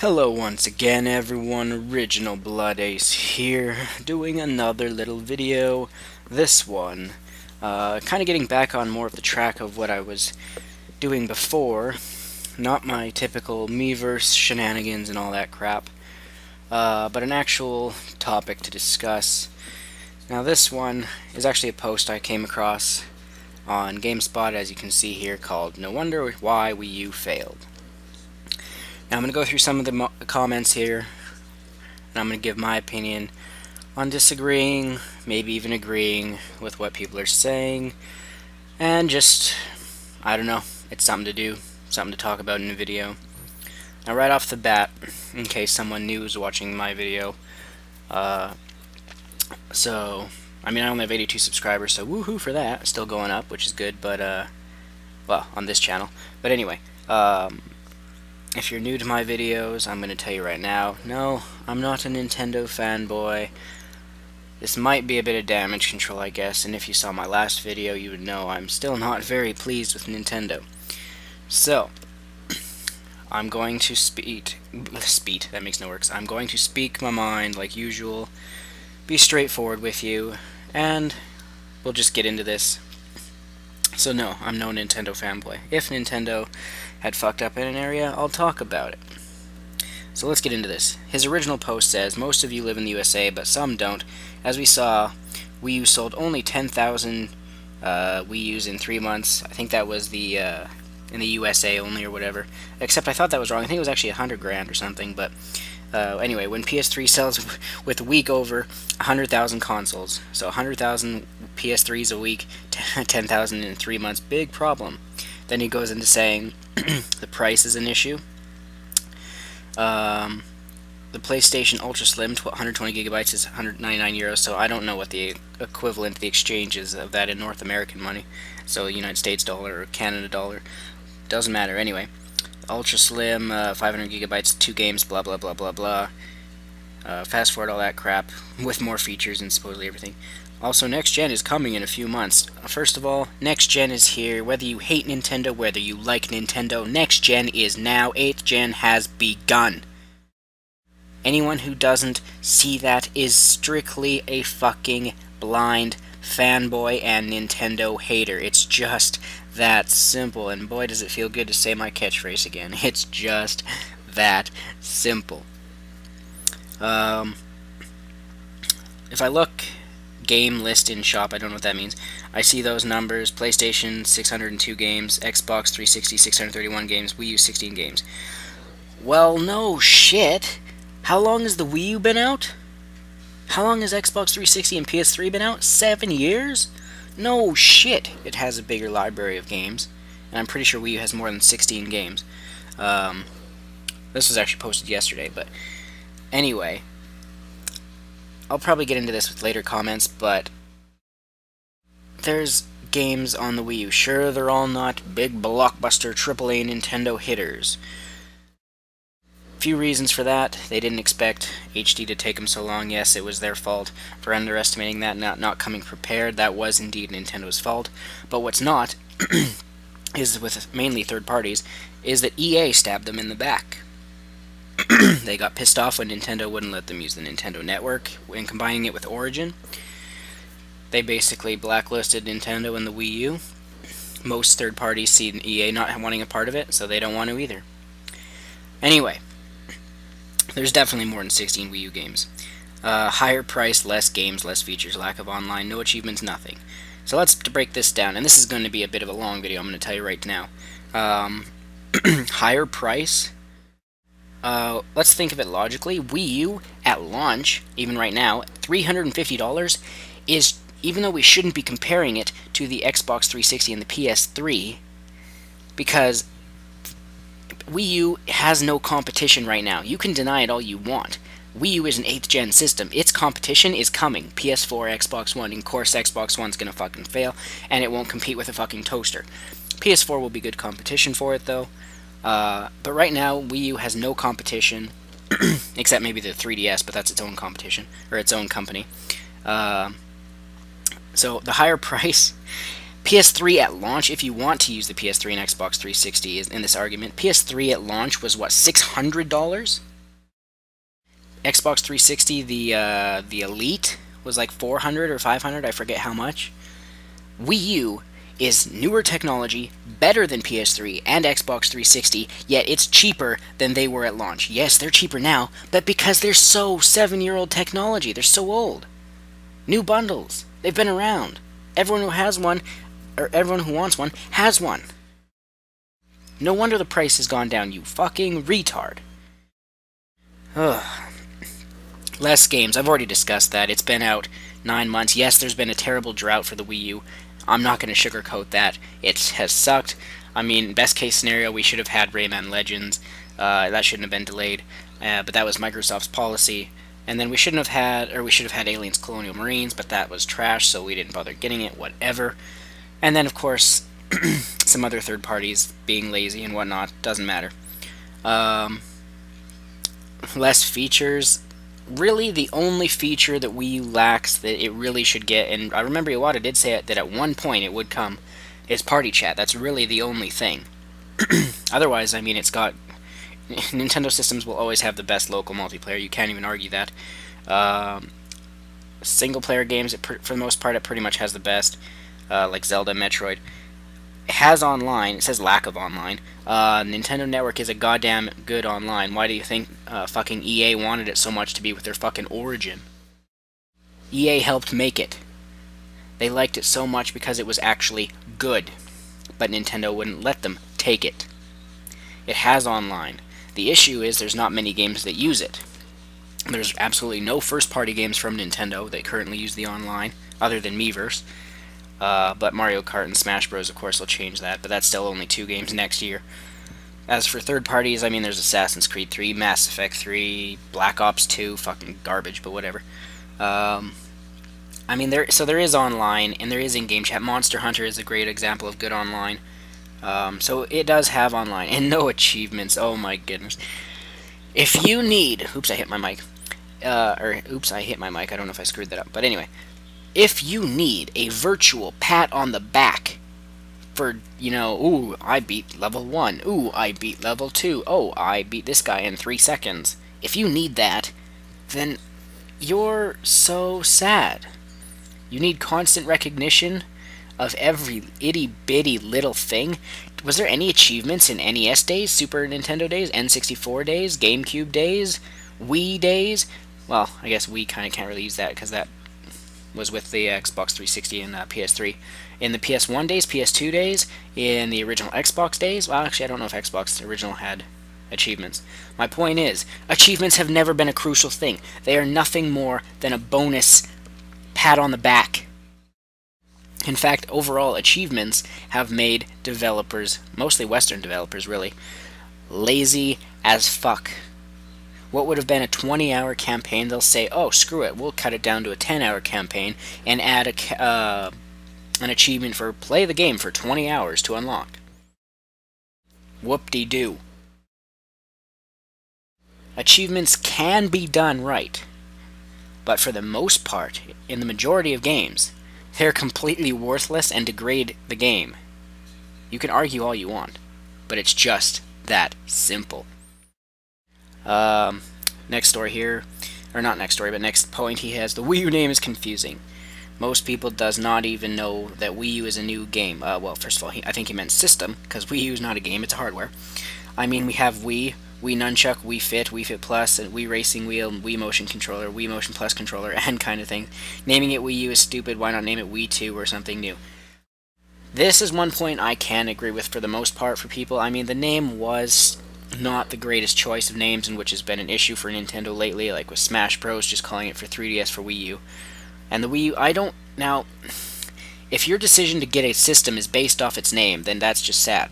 Hello once again everyone, Original Blood Ace here, doing another little video. This one, kind of getting back on more of the track of what I was doing before. Not my typical Miiverse shenanigans and all that crap, but an actual topic to discuss. Now this one is actually a post I came across on GameSpot, as you can see here, called "No Wonder Why Wii U Failed." Now I'm going to go through some of the comments here, and I'm going to give my opinion on disagreeing, maybe even agreeing with what people are saying, and just, I don't know, it's something to do, something to talk about in a video. Now right off the bat, in case someone new is watching my video, so, I mean, I only have 82 subscribers, so woohoo for that, still going up, which is good, but, well, on this channel, but anyway, if you're new to my videos, I'm going to tell you right now, no, I'm not a Nintendo fanboy. This might be a bit of damage control, I guess, and if you saw my last video, you would know I'm still not very pleased with Nintendo. So, I'm going to that makes no words. I'm going to speak my mind like usual, be straightforward with you, and we'll just get into this. So no, I'm no Nintendo fanboy. If Nintendo had fucked up in an area, I'll talk about it. So let's get into this. His original post says, most of you live in the USA, but some don't. As we saw, Wii U sold only 10,000 Wii U's in 3 months. I think that was the in the USA only or whatever. Except I thought that was wrong. I think it was actually 100 grand or something, but anyway, when PS3 sells with a week over 100,000 consoles, so 100,000 PS3s a week, 10,000 in 3 months, big problem. Then he goes into saying the price is an issue. The PlayStation Ultra Slim 120 gigabytes is 199 euros, so I don't know what the equivalent, the exchange is of that in North American money. So United States dollar or Canada dollar, doesn't matter anyway. Ultra Slim, 500 gigabytes, 2 games, blah blah blah blah blah. Fast forward all that crap with more features and supposedly everything. Also, next gen is coming in a few months. First of all, next gen is here. Whether you hate Nintendo, whether you like Nintendo, next gen is now. 8th gen has begun. Anyone who doesn't see that is strictly a fucking blind fanboy and Nintendo hater. It's just that simple, and boy does it feel good to say my catchphrase again. It's just that simple. If I look game list in shop, I don't know what that means. I see those numbers: PlayStation 602 games, Xbox 360 631 games, Wii U 16 games. Well, no shit. How long has the Wii U been out? How long has Xbox 360 and PS3 been out? 7 years? No shit. It has a bigger library of games, and I'm pretty sure Wii U has more than 16 games. This was actually posted yesterday, but anyway, I'll probably get into this with later comments, but there's games on the Wii U. Sure, they're all not big blockbuster AAA Nintendo hitters. Few reasons for that. They didn't expect HD to take them so long. Yes, it was their fault for underestimating that, not coming prepared. That was indeed Nintendo's fault. But what's not, is with mainly third parties, is that EA stabbed them in the back. They got pissed off when Nintendo wouldn't let them use the Nintendo Network, and combining it with Origin. They basically blacklisted Nintendo and the Wii U. Most third parties see EA not wanting a part of it, so they don't want to either. Anyway, there's definitely more than 16 Wii U games. Higher price, less games, less features, lack of online, no achievements, nothing. So let's break this down, and this is going to be a bit of a long video, I'm going to tell you right now. Higher price. Let's think of it logically. Wii U at launch, even right now, $350 is, even though we shouldn't be comparing it to the Xbox 360 and the PS3, because Wii U has no competition right now. You can deny it all you want. Wii U is an 8th gen system. Its competition is coming. PS4, Xbox One. Of course, Xbox One's gonna fucking fail, and it won't compete with a fucking toaster. PS4 will be good competition for it, though. But right now, Wii U has no competition, except maybe the 3DS, but that's its own competition, or its own company. So the higher price, PS3 at launch, if you want to use the PS3 and Xbox 360 in this argument, PS3 at launch was, what, $600? Xbox 360, the Elite was like 400 or 500, I forget how much. Wii U is newer technology, better than PS3 and Xbox 360, yet it's cheaper than they were at launch. Yes, they're cheaper now, but because they're so 7-year-old technology, they're so old. New bundles, they've been around. Everyone who has one, or everyone who wants one, has one. No wonder the price has gone down, you fucking retard. Ugh. Less games, I've already discussed that. It's been out 9 months. Yes, there's been a terrible drought for the Wii U. I'm not going to sugarcoat that. It has sucked. I mean, best case scenario, we should have had Rayman Legends. That shouldn't have been delayed. But that was Microsoft's policy. And then we should have had Aliens Colonial Marines, but that was trash, so we didn't bother getting it, whatever. And then, of course, some other third parties being lazy and whatnot. Doesn't matter. Less features. Really, the only feature that Wii U lacks that it really should get, and I remember Iwata did say that at one point it would come, is party chat. That's really the only thing. Otherwise, I mean, it's got... Nintendo systems will always have the best local multiplayer. You can't even argue that. Single-player games, for the most part, it pretty much has the best, like Zelda, Metroid. It has online. It says lack of online. Nintendo Network is a goddamn good online. Why do you think fucking EA wanted it so much to be with their fucking Origin? EA helped make it. They liked it so much because it was actually good. But Nintendo wouldn't let them take it. It has online. The issue is there's not many games that use it. There's absolutely no first-party games from Nintendo that currently use the online, other than Miiverse. But Mario Kart and Smash Bros, of course, will change that, but that's still only 2 games next year. As for third parties, I mean, there's Assassin's Creed 3, Mass Effect 3, Black Ops 2, fucking garbage, but whatever. I mean, there is online, and there is in-game chat. Monster Hunter is a great example of good online. So it does have online, and no achievements, oh my goodness. If you need... Oops, I hit my mic. Oops, I hit my mic, I don't know if I screwed that up, but anyway. If you need a virtual pat on the back for, you know, ooh, I beat level 1, ooh, I beat level 2, oh, I beat this guy in 3 seconds. If you need that, then you're so sad. You need constant recognition of every itty-bitty little thing. Was there any achievements in NES days, Super Nintendo days, N64 days, GameCube days, Wii days? Well, I guess Wii kind of can't really use that because that was with the Xbox 360 and PS3. In the PS1 days, PS2 days, in the original Xbox days, well, actually, I don't know if Xbox original had achievements. My point is, achievements have never been a crucial thing. They are nothing more than a bonus pat on the back. In fact, overall, achievements have made developers, mostly Western developers, really, lazy as fuck. What would have been a 20-hour campaign, they'll say, oh, screw it, we'll cut it down to a 10-hour campaign and add an achievement for play the game for 20 hours to unlock. Whoop-de-doo. Achievements can be done right, but for the most part, in the majority of games, they're completely worthless and degrade the game. You can argue all you want, but it's just that simple. Next story here, or not next story, but next point he has, the Wii U name is confusing. Most people does not even know that Wii U is a new game. Well, first of all, I think he meant system, because Wii U is not a game, it's a hardware. I mean, we have Wii Nunchuck, Wii Fit Plus, and Wii Racing Wheel, Wii Motion Controller, Wii Motion Plus Controller, and kind of thing. Naming it Wii U is stupid, why not name it Wii 2 or something new? This is one point I can agree with for the most part for people. I mean, the name was not the greatest choice of names, and which has been an issue for Nintendo lately, like with Smash Bros. Just calling it for 3DS for Wii U. And the Wii U, now, if your decision to get a system is based off its name, then that's just sad.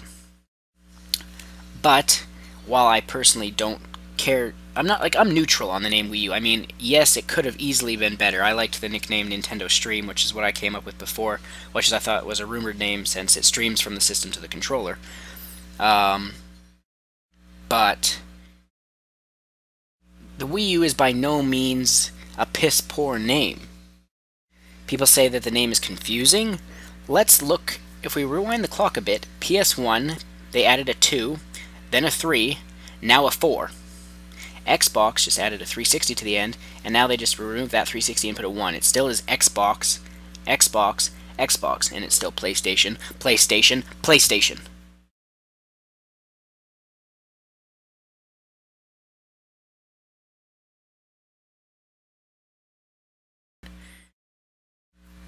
But while I personally don't care, I'm neutral on the name Wii U. I mean, yes, it could have easily been better. I liked the nickname Nintendo Stream, which is what I came up with before, which is I thought was a rumored name since it streams from the system to the controller. But the Wii U is by no means a piss-poor name. People say that the name is confusing. Let's look, if we rewind the clock a bit, PS1, they added a 2, then a 3, now a 4. Xbox just added a 360 to the end, and now they just removed that 360 and put a 1. It still is Xbox, Xbox, Xbox, and it's still PlayStation, PlayStation, PlayStation.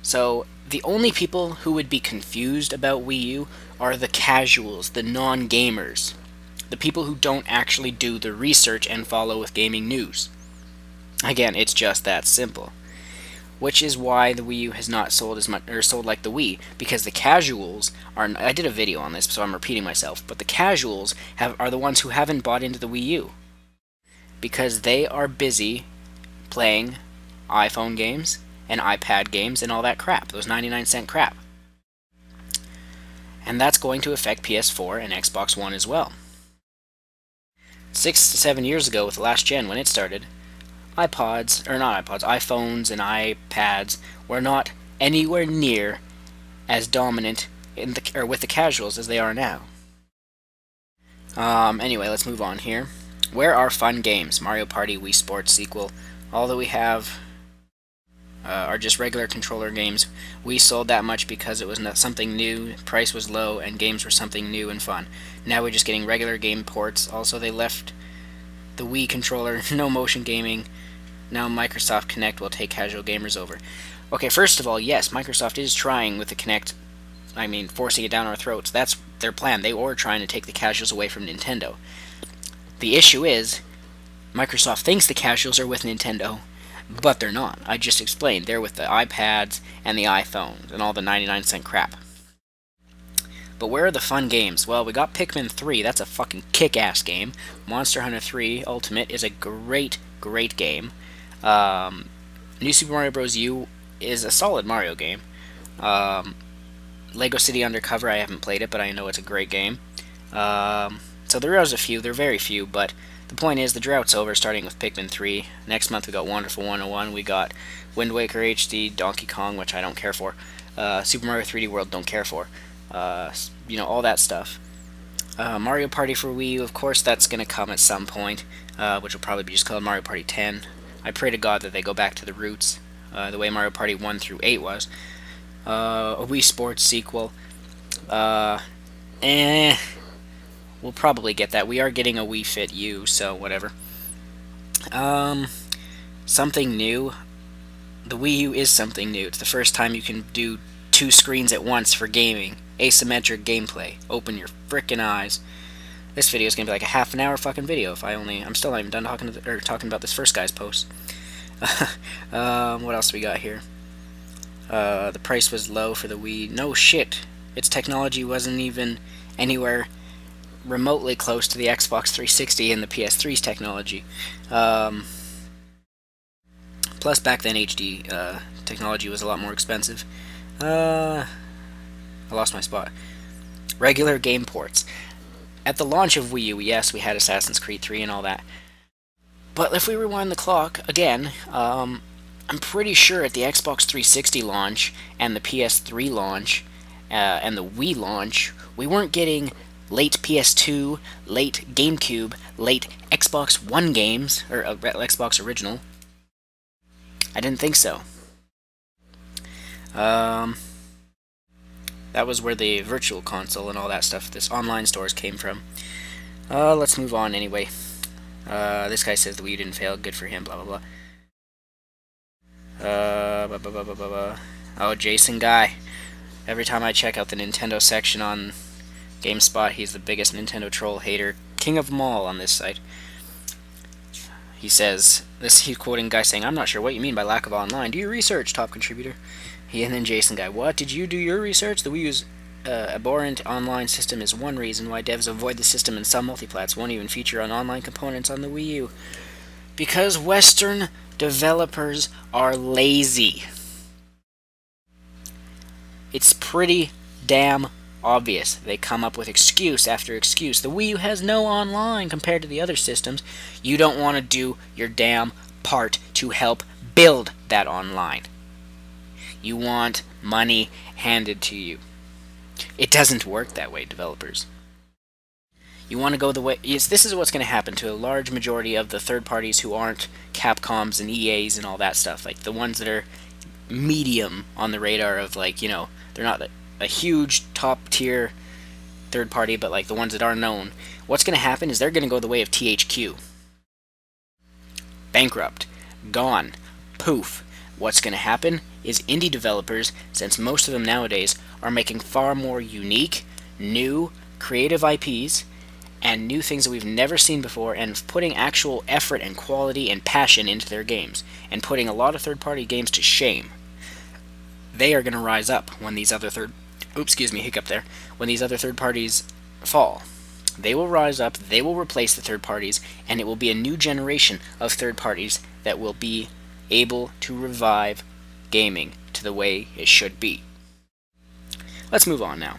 So, the only people who would be confused about Wii U are the casuals, the non-gamers. The people who don't actually do the research and follow with gaming news. Again, it's just that simple. Which is why the Wii U has not sold as much, or sold like the Wii, because the casuals are. I did a video on this, so I'm repeating myself, but the casuals are the ones who haven't bought into the Wii U, because they are busy playing iPhone games and iPad games and all that crap, those 99-cent crap. And that's going to affect PS4 and Xbox One as well. 6 to 7 years ago, with the last gen when it started, iPhones and iPads were not anywhere near as dominant with the casuals as they are now. Anyway, let's move on here. Where are fun games? Mario Party, Wii Sports sequel. All that we have are just regular controller games. We sold that much because it was not something new, price was low, and games were something new and fun. Now we're just getting regular game ports. Also, they left the Wii controller, no motion gaming. Now Microsoft Kinect will take casual gamers over. Okay, first of all, yes, Microsoft is trying with the Kinect, forcing it down our throats. That's their plan. They were trying to take the casuals away from Nintendo. The issue is, Microsoft thinks the casuals are with Nintendo, but they're not. I just explained. They're with the iPads and the iPhones and all the 99-cent crap. But where are the fun games? Well, we got Pikmin 3. That's a fucking kick-ass game. Monster Hunter 3 Ultimate is a great, great game. New Super Mario Bros. U is a solid Mario game. Lego City Undercover, I haven't played it, but I know it's a great game. So there is a few. They're very few, but the point is the drought's over, starting with Pikmin 3. Next month we got Wonderful 101. We got Wind Waker HD, Donkey Kong, which I don't care for. Super Mario 3D World, don't care for. All that stuff. Mario Party for Wii U, of course, that's going to come at some point, which will probably be just called Mario Party 10. I pray to God that they go back to the roots, the way Mario Party 1 through 8 was. A Wii Sports sequel. We'll probably get that. We are getting a Wii Fit U, so whatever. Something new. The Wii U is something new. It's the first time you can do 2 screens at once for gaming. Asymmetric gameplay. Open your frickin' eyes. This video is gonna be like a half an hour fucking video. I'm still not even done talking about this first guy's post. What else we got here? The price was low for the Wii. No shit. Its technology wasn't even anywhere remotely close to the Xbox 360 and the PS3's technology. Plus, back then HD technology was a lot more expensive. I lost my spot. Regular game ports. At the launch of Wii U, yes, we had Assassin's Creed 3 and all that. But if we rewind the clock, again, I'm pretty sure at the Xbox 360 launch, and the PS3 launch, and the Wii launch, we weren't getting late PS2, late GameCube, late Xbox One games, or Xbox Original. I didn't think so. That was where the Virtual Console and all that stuff, this online stores came from. Let's move on anyway. This guy says the Wii didn't fail, good for him, blah blah blah. Oh, Jason Guy. Every time I check out the Nintendo section on GameSpot, he's the biggest Nintendo troll hater, king of them all on this site. He says, he's quoting a guy saying, "I'm not sure what you mean by lack of online. Do your research, top contributor." And then Jason Guy, "What? Did you do your research? The Wii U's abhorrent online system is one reason why devs avoid the system, and some multiplats won't even feature on online components on the Wii U. Because Western developers are lazy." It's pretty damn obvious. They come up with excuse after excuse. The Wii U has no online compared to the other systems. You don't want to do your damn part to help build that online. You want money handed to you. It doesn't work that way, developers. You want to go the way... Yes, this is what's going to happen to a large majority of the third parties who aren't Capcoms and EAs and all that stuff. Like, the ones that are medium on the radar of, like, you know, they're not a huge top-tier third party, but, like, the ones that are known. What's going to happen is they're going to go the way of THQ. Bankrupt. Gone. Poof. What's going to happen is indie developers, since most of them nowadays are making far more unique, new, creative IPs, and new things that we've never seen before, and putting actual effort and quality and passion into their games, and putting a lot of third-party games to shame. They are going to rise up when these other when these other third parties fall. They will rise up, they will replace the third parties, and it will be a new generation of third parties that will be able to revive gaming to the way it should be. Let's move on now.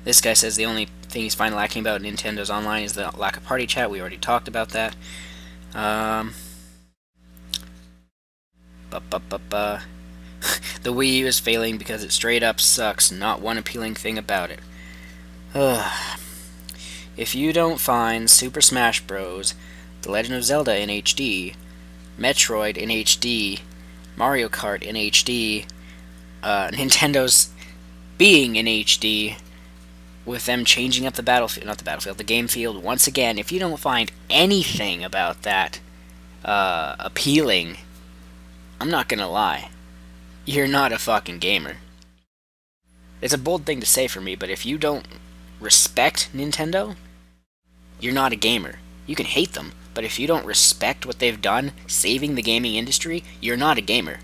This guy says the only thing he's finding lacking about Nintendo's online is the lack of party chat. We already talked about that. The Wii U is failing because it straight up sucks. Not one appealing thing about it. If you don't find Super Smash Bros., The Legend of Zelda in HD, Metroid in HD, Mario Kart in HD, Nintendo's being in HD, with them changing up the game field once again, if you don't find anything about that appealing, I'm not gonna lie, you're not a fucking gamer. It's a bold thing to say for me, but if you don't respect Nintendo, you're not a gamer. You can hate them, but if you don't respect what they've done saving the gaming industry, you're not a gamer.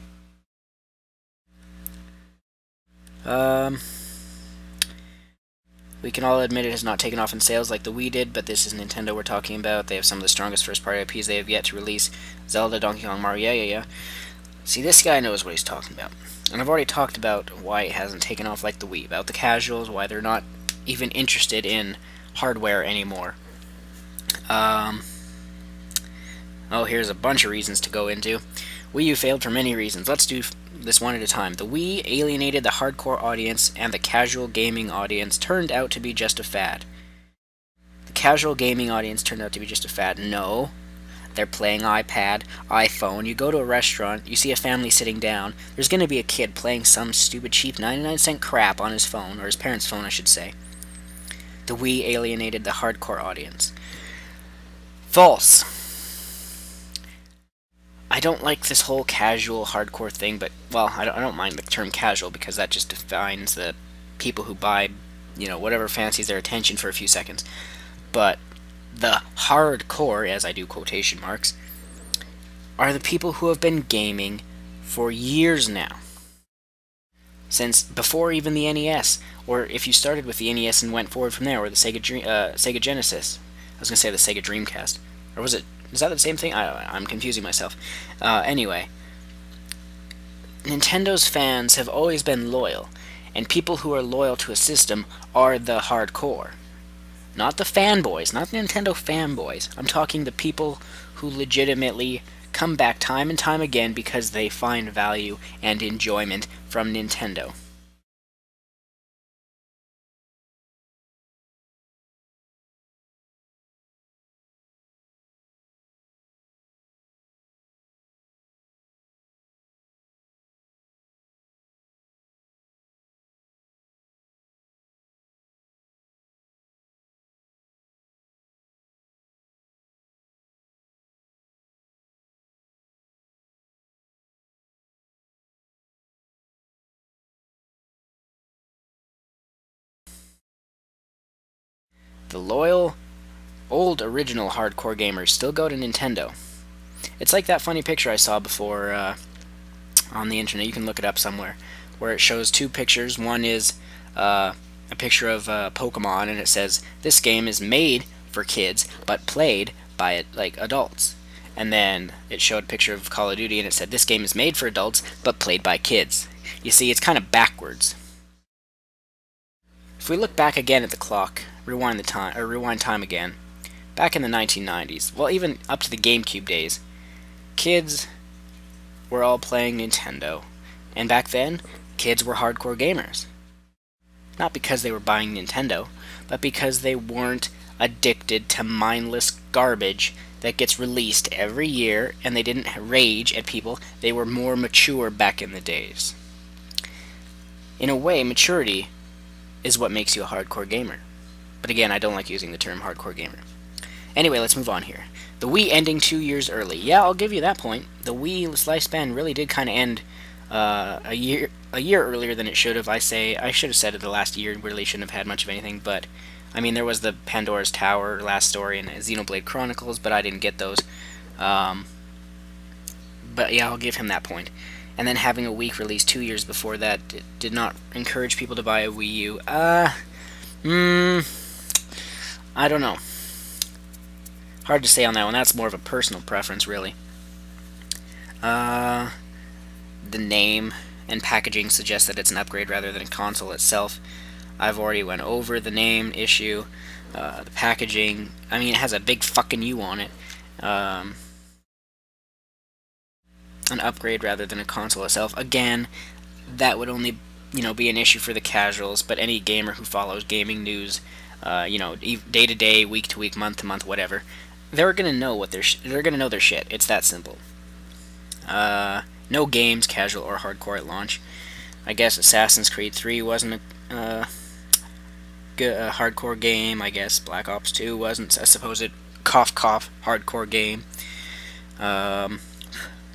We can all admit it has not taken off in sales like the Wii did, but this is Nintendo we're talking about. They have some of the strongest first-party IPs they have yet to release. Zelda, Donkey Kong, Mario, yeah. See, this guy knows what he's talking about. And I've already talked about why it hasn't taken off like the Wii, about the casuals, why they're not even interested in hardware anymore. Here's a bunch of reasons to go into. Wii U failed for many reasons. Let's do this one at a time. The Wii alienated the hardcore audience, and the casual gaming audience turned out to be just a fad. The casual gaming audience turned out to be just a fad. No. They're playing iPad, iPhone. You go to a restaurant, you see a family sitting down. There's going to be a kid playing some stupid cheap 99-cent crap on his phone, or his parents' phone, I should say. The Wii alienated the hardcore audience. False. I don't like this whole casual hardcore thing, but, well, I don't mind the term casual because that just defines the people who buy, whatever fancies their attention for a few seconds. But the hardcore, as I do quotation marks, are the people who have been gaming for years now. Since before even the NES, or if you started with the NES and went forward from there, or the Sega Genesis. I was going to say the Sega Dreamcast. Or was it? Is that the same thing? I'm confusing myself. Anyway, Nintendo's fans have always been loyal, and people who are loyal to a system are the hardcore. Not the fanboys, not the Nintendo fanboys. I'm talking the people who legitimately come back time and time again because they find value and enjoyment from Nintendo. The loyal, old original hardcore gamers still go to Nintendo. It's like that funny picture I saw before on the internet. You can look it up somewhere, where it shows two pictures. One is a picture of Pokemon, and it says, "This game is made for kids, but played by adults." And then it showed a picture of Call of Duty, and it said, "This game is made for adults, but played by kids." You see, it's kind of backwards. If we look back again at the clock, rewind time again, back in the 1990s, well, even up to the GameCube days, kids were all playing Nintendo. And back then, kids were hardcore gamers. Not because they were buying Nintendo, but because they weren't addicted to mindless garbage that gets released every year, and they didn't rage at people. They were more mature back in the days. In a way, maturity is what makes you a hardcore gamer. But again, I don't like using the term hardcore gamer. Anyway, let's move on here. The Wii ending 2 years early. Yeah, I'll give you that point. The Wii's lifespan really did kind of end a year earlier than it should have. I should have said it the last year really shouldn't have had much of anything, but I mean there was the Pandora's Tower last story and Xenoblade Chronicles, but I didn't get those. But yeah, I'll give him that point. And then having a week release 2 years before that did not encourage people to buy a Wii U. I don't know. Hard to say on that one. That's more of a personal preference, really. The name and packaging suggest that it's an upgrade rather than a console itself. I've already went over the name issue. The packaging, I mean, it has a big fucking U on it. An upgrade rather than a console itself. Again, that would only, be an issue for the casuals, but any gamer who follows gaming news, day to day, week to week, month to month, whatever, they're gonna know they're gonna know their shit. It's that simple. No games, casual or hardcore at launch. I guess Assassin's Creed 3 wasn't a hardcore game. I guess Black Ops 2 wasn't a supposed cough hardcore game.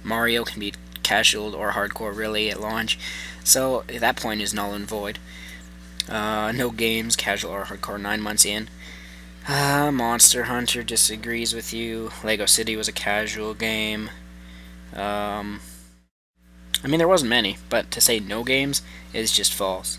Mario can be casual or hardcore really at launch. So at that point is null and void. No games, casual or hardcore 9 months in. Monster Hunter disagrees with you. Lego City was a casual game. I mean, there wasn't many, but to say no games is just false.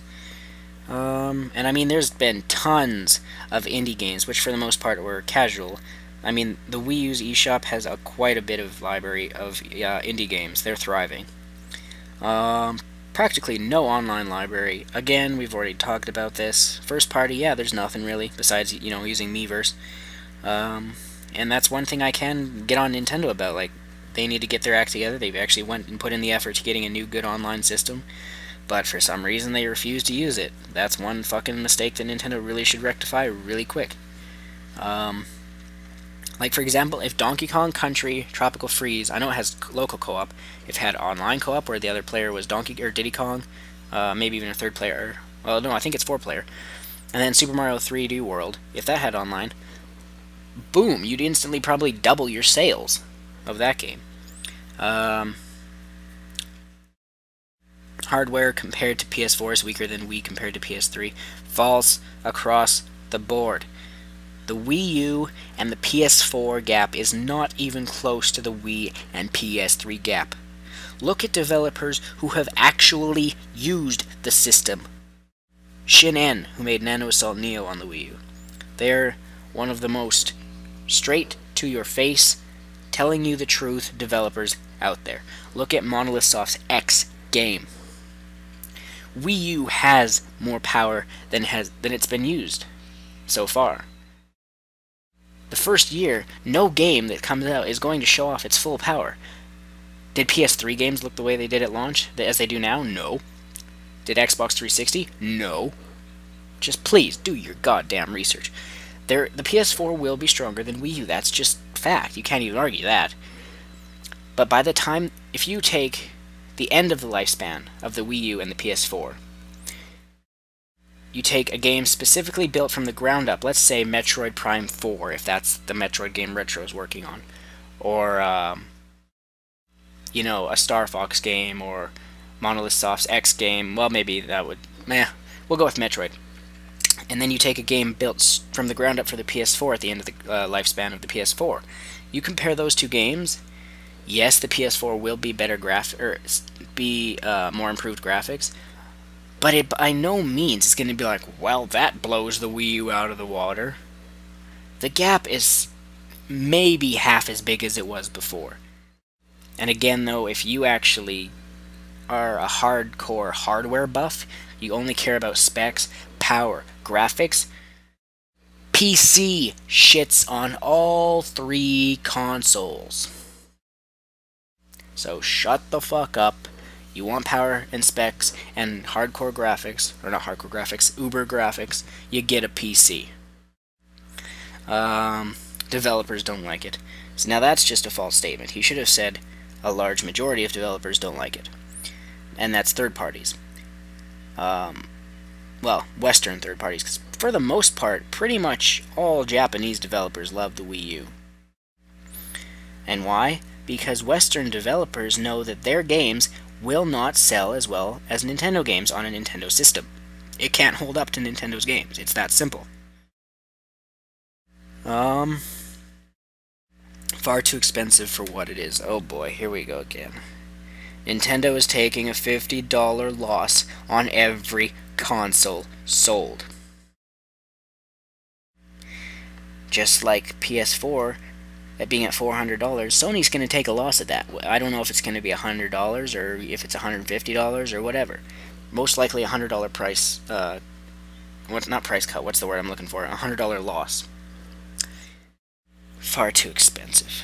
And I mean, there's been tons of indie games, which for the most part were casual. I mean, the Wii U's eShop has quite a bit of library of indie games. They're thriving. Practically no online library. Again, we've already talked about this. First party, yeah, there's nothing really besides using Miiverse. And that's one thing I can get on Nintendo about. Like, they need to get their act together. They've actually went and put in the effort to getting a new good online system, but for some reason they refuse to use it. That's one fucking mistake that Nintendo really should rectify really quick. Like, for example, if Donkey Kong Country Tropical Freeze, I know it has local co-op, if it had online co-op where the other player was Diddy Kong, maybe even a third player, well, no, I think it's 4-player, and then Super Mario 3D World, if that had online, boom, you'd instantly probably double your sales of that game. Hardware compared to PS4 is weaker than Wii compared to PS3. False across the board. The Wii U and the PS4 gap is not even close to the Wii and PS3 gap. Look at developers who have actually used the system. Shin En, who made Nano Assault Neo on the Wii U. They're one of the most straight-to-your-face, telling you the truth developers out there. Look at Monolith Soft's X game. Wii U has more power than it's been used so far. The first year, no game that comes out is going to show off its full power. Did PS3 games look the way they did at launch, as they do now? No. Did Xbox 360? No. Just please, do your goddamn research. The PS4 will be stronger than Wii U, that's just fact, you can't even argue that. But by the time, if you take the end of the lifespan of the Wii U and the PS4, you take a game specifically built from the ground up, let's say Metroid Prime 4, if that's the Metroid game Retro is working on, or, a Star Fox game, or Monolith Soft's X game, well, maybe that would, we'll go with Metroid. And then you take a game built from the ground up for the PS4 at the end of the lifespan of the PS4. You compare those two games, yes, the PS4 will be better more improved graphics, but it by no means is going to be like, well, that blows the Wii U out of the water. The gap is maybe half as big as it was before. And again, though, if you actually are a hardcore hardware buff, you only care about specs, power, graphics, PC shits on all three consoles. So shut the fuck up. You want power and specs and hardcore graphics, or not hardcore graphics, uber graphics, you get a PC. Developers don't like it. So now that's just a false statement. He should have said a large majority of developers don't like it. And that's third parties. Well, Western third parties, because for the most part, pretty much all Japanese developers love the Wii U. And why? Because Western developers know that their games will not sell as well as Nintendo games on a Nintendo system. It can't hold up to Nintendo's games. It's that simple. Far too expensive for what it is. Oh boy, here we go again. Nintendo is taking a $50 loss on every console sold. Just like PS4 at being at $400, Sony's going to take a loss at that. I don't know if it's going to be $100 or if it's $150 or whatever. Most likely a $100 price, not price cut, what's the word I'm looking for? $100 loss. Far too expensive.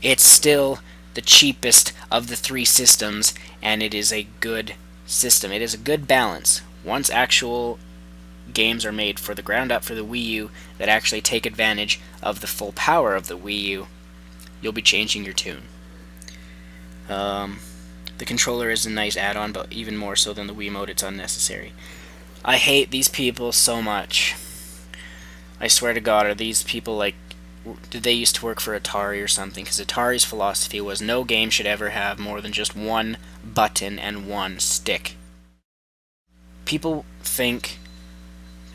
It's still the cheapest of the three systems, and it is a good system. It is a good balance. Once actual games are made for the ground up for the Wii U that actually take advantage of the full power of the Wii U, you'll be changing your tune. The controller is a nice add-on, but even more so than the Wiimote, it's unnecessary. I hate these people so much. I swear to God, are these people like, did they used to work for Atari or something? Because Atari's philosophy was no game should ever have more than just one button and one stick. People think,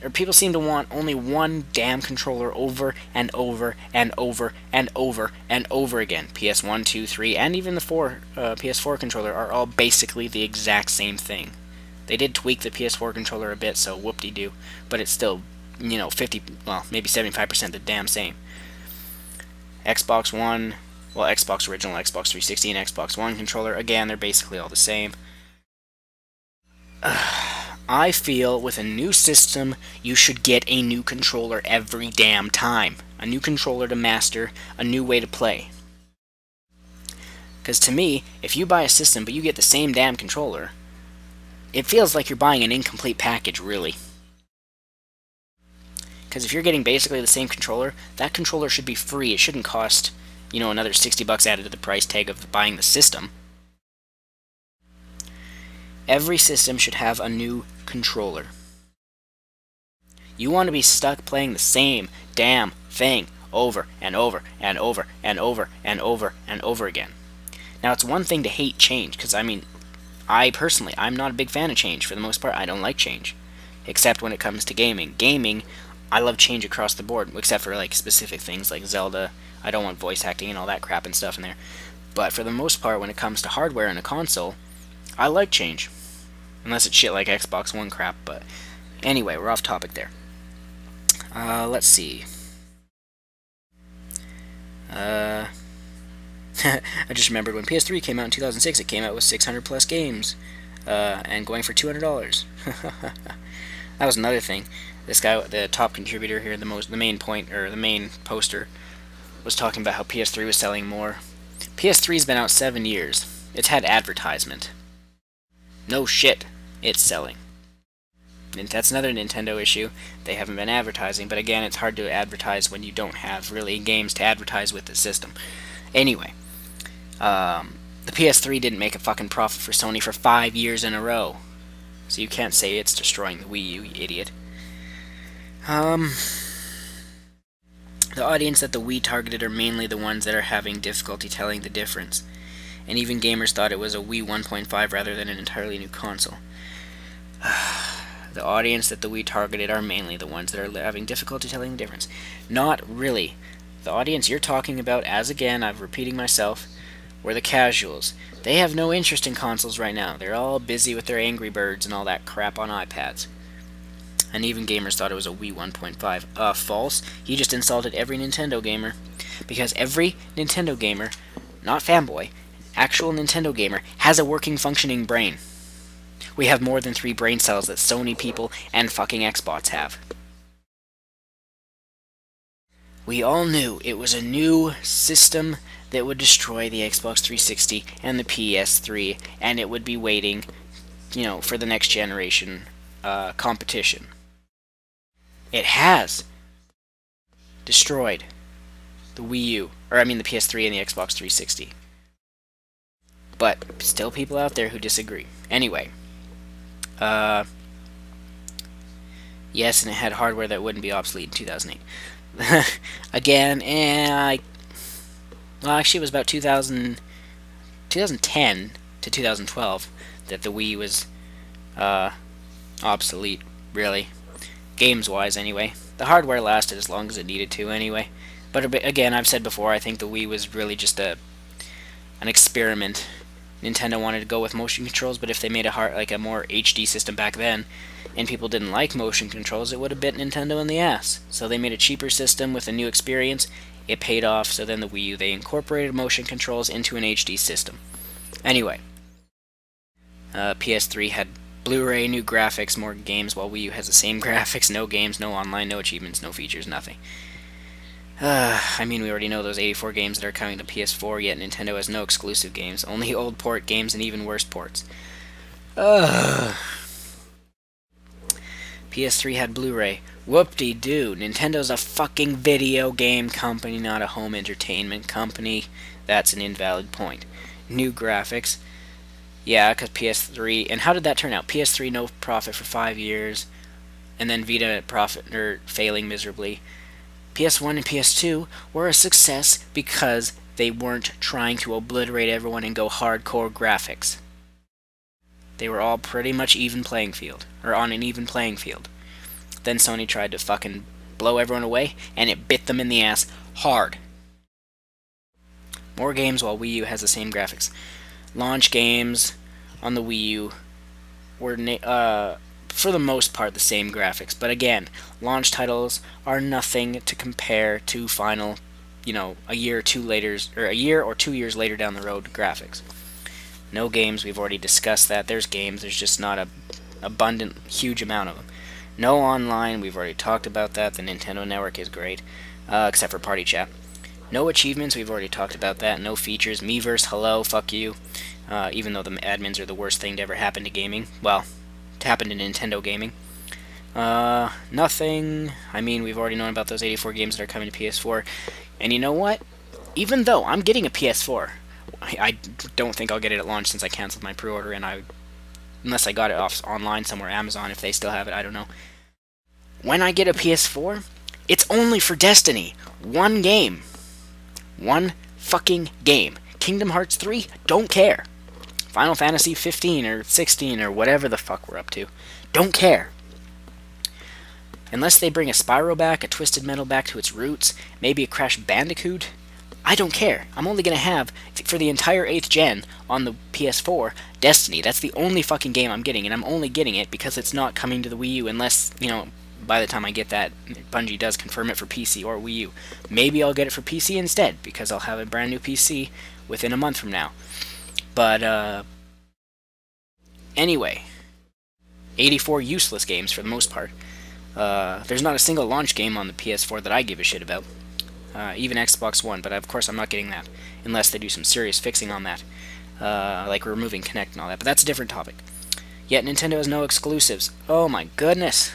or people seem to want only one damn controller over and over and over and over and over again. PS1, 2, 3, and even the PS4 controller are all basically the exact same thing. They did tweak the PS4 controller a bit, so whoop-de-doo, but it's still, you know, maybe 75% the damn same. Xbox One, well, Xbox original, Xbox 360, and Xbox One controller, again, they're basically all the same. I feel with a new system, you should get a new controller every damn time. A new controller to master, a new way to play. Because to me, if you buy a system but you get the same damn controller, it feels like you're buying an incomplete package, really. Because if you're getting basically the same controller, that controller should be free. It shouldn't cost, you know, another $60 added to the price tag of buying the system. Every system should have a new controller. You want to be stuck playing the same damn thing over and over and over and over and over and over again. Now, it's one thing to hate change, because, I mean, I'm not a big fan of change. For the most part, I don't like change. Except when it comes to gaming. Gaming, I love change across the board, except for like specific things like Zelda. I don't want voice acting and all that crap and stuff in there. But for the most part, when it comes to hardware in a console, I like change. Unless it's shit like Xbox One crap, but anyway, we're off topic there. Let's see. I just remembered when PS3 came out in 2006, it came out with 600 plus games, and going for $200. That was another thing. This guy, the top contributor here, the main poster, was talking about how PS3 was selling more. PS3's been out 7 years. It's had advertisement. No shit, it's selling. And that's another Nintendo issue. They haven't been advertising, but again, it's hard to advertise when you don't have really games to advertise with the system. Anyway, the PS3 didn't make a fucking profit for Sony for 5 years in a row. So you can't say it's destroying the Wii U, you idiot. The audience that the Wii targeted are mainly the ones that are having difficulty telling the difference. And even gamers thought it was a Wii 1.5 rather than an entirely new console. The audience that the Wii targeted are mainly the ones that are having difficulty telling the difference. Not really. The audience you're talking about, as again, I'm repeating myself, were the casuals. They have no interest in consoles right now. They're all busy with their Angry Birds and all that crap on iPads. And even gamers thought it was a Wii 1.5. False. He just insulted every Nintendo gamer. Because every Nintendo gamer, not fanboy, actual Nintendo gamer, has a working, functioning brain. We have more than 3 brain cells that Sony people and fucking Xbox have. We all knew it was a new system that would destroy the Xbox 360 and the PS3, and it would be waiting, for the next generation competition. It has destroyed the Wii U, or I mean the PS3 and the Xbox 360. But still people out there who disagree. Anyway, yes, and it had hardware that wouldn't be obsolete in 2008. Again, well, actually it was about 2010 to 2012 that the Wii was obsolete, really. Games-wise, anyway. The hardware lasted as long as it needed to, anyway. But again, I've said before, I think the Wii was really just an experiment. Nintendo wanted to go with motion controls, but if they made a more HD system back then, and people didn't like motion controls, it would have bit Nintendo in the ass. So they made a cheaper system with a new experience. It paid off, so then the Wii U, they incorporated motion controls into an HD system. Anyway, PS3 had Blu-ray, new graphics, more games, while Wii U has the same graphics, no games, no online, no achievements, no features, nothing. I mean, we already know those 84 games that are coming to PS4, yet Nintendo has no exclusive games, only old port games and even worse ports. PS3 had Blu-ray. Whoop-de-doo, Nintendo's a fucking video game company, not a home entertainment company. That's an invalid point. New graphics. Yeah, because PS3, and how did that turn out? PS3 no profit for 5 years, and then Vita failing miserably. PS1 and PS2 were a success because they weren't trying to obliterate everyone and go hardcore graphics. They were all pretty much even playing field, or on an even playing field. Then Sony tried to fucking blow everyone away, and it bit them in the ass hard. More games while Wii U has the same graphics. Launch games on the Wii U were for the most part the same graphics, but again, launch titles are nothing to compare to final, a year or 2 years later down the road graphics. No games, we've already discussed that. There's games, there's just not a abundant, huge amount of them. No online, we've already talked about that. The Nintendo Network is great, except for Party Chat. No achievements, we've already talked about that. No features. Miiverse, hello, fuck you. Even though the admins are the worst thing to ever happen to gaming. Well, to happen to Nintendo gaming. Nothing. I mean, we've already known about those 84 games that are coming to PS4. And you know what? Even though I'm getting a PS4, I don't think I'll get it at launch since I canceled my pre-order, and unless I got it off online somewhere, Amazon, if they still have it, I don't know. When I get a PS4, it's only for Destiny. One game. One fucking game. Kingdom Hearts 3, don't care. Final Fantasy 15 or 16 or whatever the fuck we're up to, don't care. Unless they bring a Spyro back, a Twisted Metal back to its roots, maybe a Crash Bandicoot, I don't care. I'm only going to have, for the entire 8th gen on the PS4, Destiny. That's the only fucking game I'm getting, and I'm only getting it because it's not coming to the Wii U unless, by the time I get that, Bungie does confirm it for PC or Wii U. Maybe I'll get it for PC instead, because I'll have a brand new PC within a month from now. But, anyway, 84 useless games for the most part. There's not a single launch game on the PS4 that I give a shit about. Even Xbox One, but of course I'm not getting that, unless they do some serious fixing on that, like removing Kinect and all that, but that's a different topic. Yet Nintendo has no exclusives. Oh my goodness.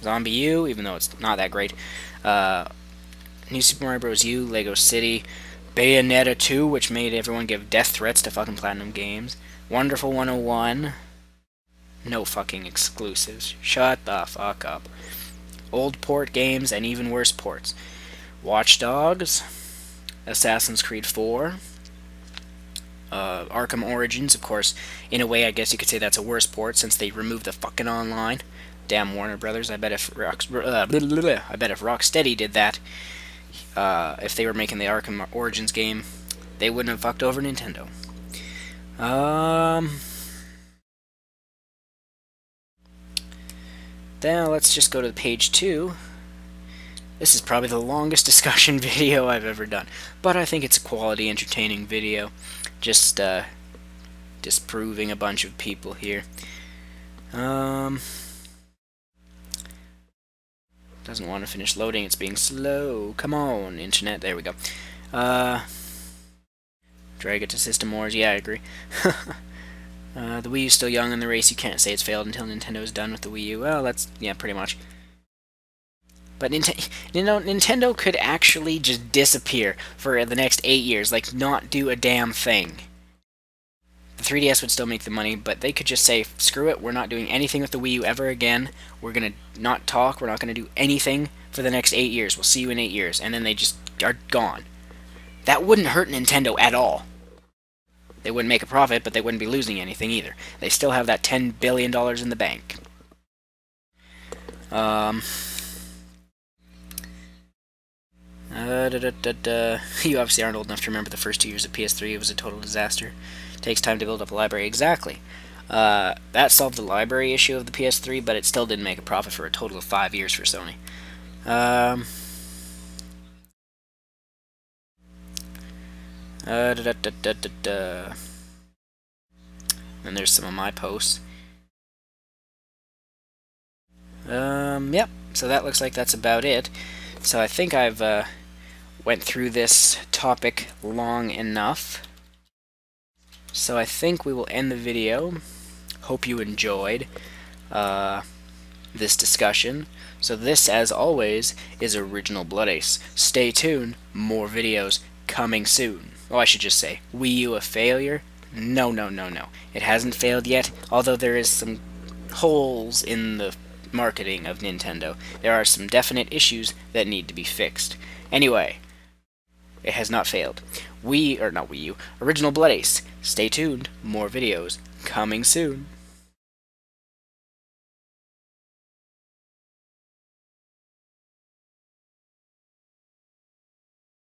Zombie U, even though it's not that great. New Super Mario Bros. U, Lego City, Bayonetta 2, which made everyone give death threats to fucking Platinum Games, Wonderful 101, no fucking exclusives. Shut the fuck up. Old port games and even worse ports. Watch Dogs, Assassin's Creed 4, Arkham Origins, of course, in a way I guess you could say that's a worse port since they removed the fucking online. Damn Warner Brothers, I bet if Rocksteady did that, if they were making the Arkham Origins game, they wouldn't have fucked over Nintendo. Now let's just go to page 2. This is probably the longest discussion video I've ever done, but I think it's a quality, entertaining video. Just disproving a bunch of people here. Doesn't want to finish loading. It's being slow. Come on, internet. There we go. Drag it to System Wars. Yeah, I agree. The Wii U's still young in the race. You can't say it's failed until Nintendo is done with the Wii U. Well, that's, yeah, pretty much. But Nintendo could actually just disappear for the next 8 years, like not do a damn thing. The 3DS would still make the money, but they could just say, screw it, we're not doing anything with the Wii U ever again. We're going to not talk, we're not going to do anything for the next 8 years. We'll see you in 8 years. And then they just are gone. That wouldn't hurt Nintendo at all. They wouldn't make a profit, but they wouldn't be losing anything either. They still have that $10 billion in the bank. You obviously aren't old enough to remember the first 2 years of PS3. It was a total disaster. It takes time to build up a library. Exactly. That solved the library issue of the PS3, but it still didn't make a profit for a total of 5 years for Sony. And there's some of my posts. Yep. So that looks like that's about it. So I think I've went through this topic long enough. So I think we will end the video. Hope you enjoyed this discussion. So this, as always, is Original Blood Ace. Stay tuned. More videos coming soon. Oh, I should just say, Wii U a failure? No, no, no, no. It hasn't failed yet, although there is some holes in the marketing of Nintendo. There are some definite issues that need to be fixed. Anyway, it has not failed. Original Blood Ace. Stay tuned. More videos coming soon.